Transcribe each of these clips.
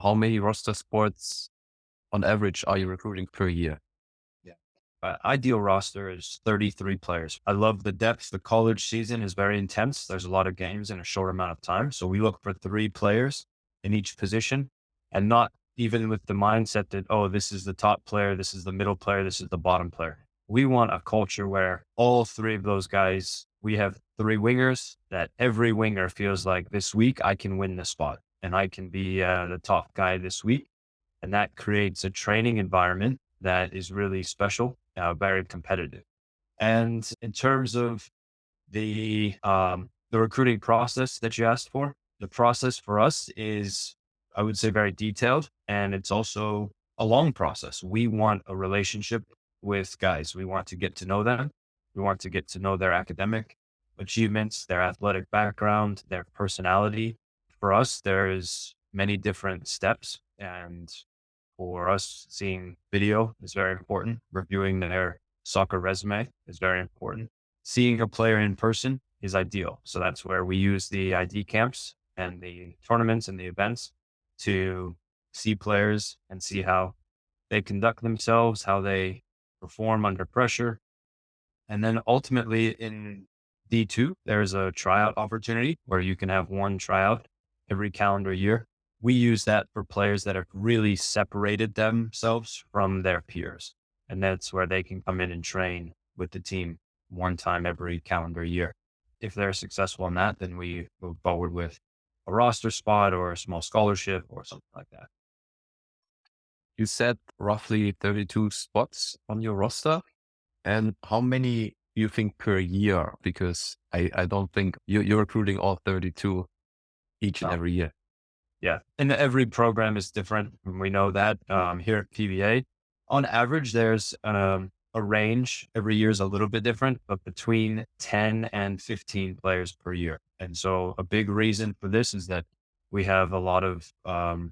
how many roster spots on average are you recruiting per year? Yeah. Ideal roster is 33 players. I love the depth. The college season is very intense. There's a lot of games in a short amount of time. So we look for 3 players in each position and not even with the mindset that, oh, this is the top player, this is the middle player, this is the bottom player. We want a culture where all 3 of those guys, we have 3 wingers that every winger feels like this week I can win the spot and I can be the top guy this week. And that creates a training environment that is really special, very competitive. And in terms of the recruiting process that you asked for, the process for us is, I would say, very detailed, and it's also a long process. We want a relationship with guys. We want to get to know them. We want to get to know their academic achievements, their athletic background, their personality. For us, there's many different steps, and for us, seeing video is very important. Reviewing their soccer resume is very important. Seeing a player in person is ideal. So that's where we use the ID camps and the tournaments and the events to see players and see how they conduct themselves, how they perform under pressure. And then ultimately in D2, there's a tryout opportunity where you can have one tryout every calendar year. We use that for players that have really separated themselves from their peers. And that's where they can come in and train with the team one time every calendar year. If they're successful in that, then we move forward with a roster spot or a small scholarship or something like that. You said roughly 32 spots on your roster. And how many you think per year? Because I don't think you're recruiting all 32 each and No. every year. Yeah. And every program is different. And we know that here at PBA, on average, there's a range. Every year is a little bit different, but between 10 and 15 players per year. And so a big reason for this is that we have a lot of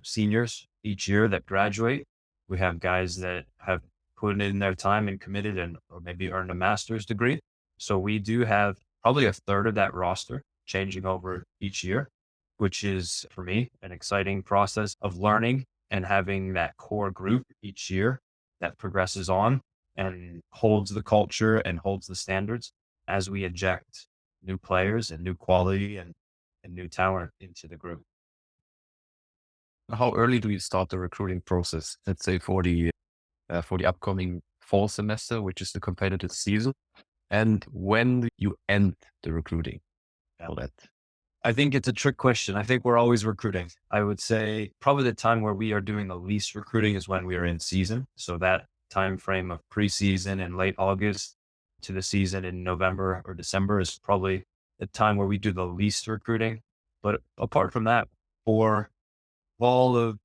seniors each year that graduate. We have guys that have put in their time and committed and or maybe earned a master's degree. So we do have probably a third of that roster changing over each year, which is for me an exciting process of learning and having that core group each year that progresses on and holds the culture and holds the standards as we inject new players and new quality and new talent into the group. How early do you start the recruiting process? Let's say for the upcoming fall semester, which is the competitive season, and when do you end the recruiting Yeah. for that? I think it's a trick question. I think we're always recruiting. I would say probably the time where we are doing the least recruiting is when we are in season. So that time frame of preseason in late August to the season in November or December is probably the time where we do the least recruiting. But apart from that, for fall of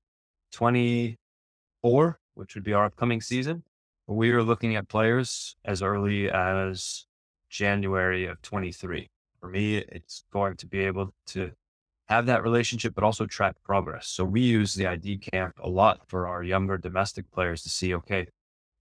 24, which would be our upcoming season, we are looking at players as early as January of 23. For me, it's going to be able to have that relationship, but also track progress. So we use the ID camp a lot for our younger domestic players to see, okay,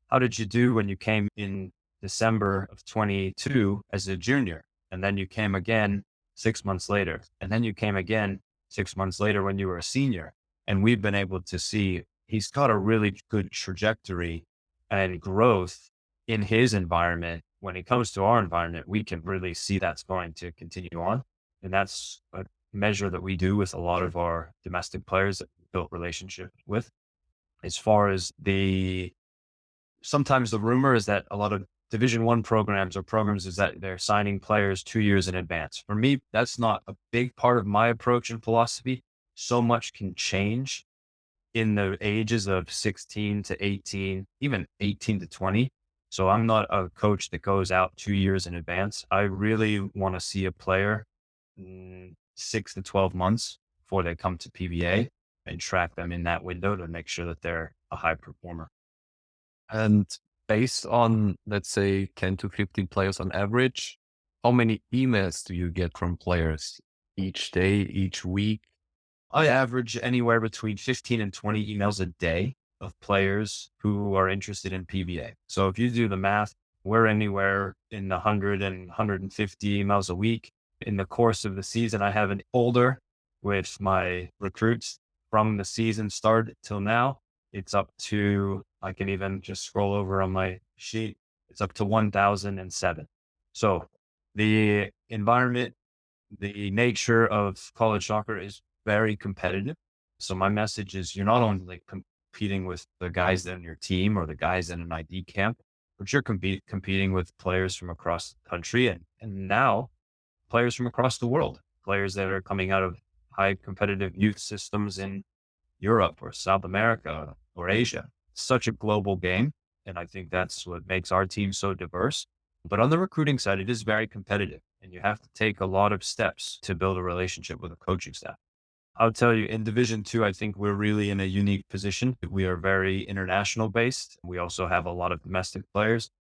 how did you do when you came in December of 22 as a junior? And then you came again 6 months later. And then you came again 6 months later when you were a senior. And we've been able to see he's got a really good trajectory and growth in his environment. When it comes to our environment, we can really see that's going to continue on. And that's a measure that we do with a lot of our domestic players that we built relationships with. As far as sometimes the rumor is that a lot of Division 1 programs or programs is that they're signing players 2 years in advance. For me, that's not a big part of my approach and philosophy. So much can change in the ages of 16 to 18, even 18 to 20. So I'm not a coach that goes out 2 years in advance. I really want to see a player 6 to 12 months before they come to PBA and track them in that window to make sure that they're a high performer. And based on, let's say, 10 to 15 players on average, how many emails do you get from players each day, each week? I average anywhere between 15 and 20 emails a day of players who are interested in PBA. So if you do the math, we're anywhere in the 100 and 150 emails a week. In the course of the season, I have an folder with my recruits from the season start till now, it's up to, I can even just scroll over on my sheet. It's up to 1,007. So the environment, the nature of college soccer is very competitive. So my message is you're not only like competing with the guys in your team or the guys in an ID camp, but you're competing with players from across the country and now players from across the world, players that are coming out of high competitive youth systems in Europe or South America or Asia. Such a global game. And I think that's what makes our team so diverse. But on the recruiting side, it is very competitive and you have to take a lot of steps to build a relationship with a coaching staff. I'll tell you, in Division 2, I think we're really in a unique position. We are very international based. We also have a lot of domestic players.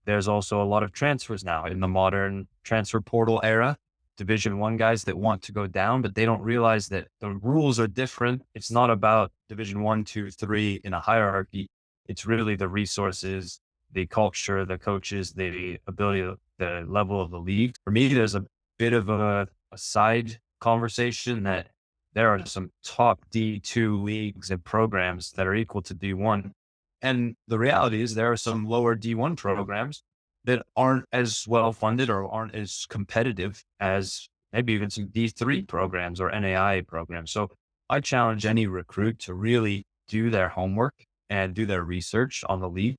There's also a lot of transfers now in the modern transfer portal era. Division 1 guys that want to go down, but they don't realize that the rules are different. It's not about Division 1, 2, 3 in a hierarchy. It's really the resources, the culture, the coaches, the ability, the level of the league. For me, there's a bit of a side conversation that there are some top D2 leagues and programs that are equal to D1. And the reality is there are some lower D1 programs that aren't as well funded or aren't as competitive as maybe even some D3 programs or NAI programs. So I challenge any recruit to really do their homework and do their research on the league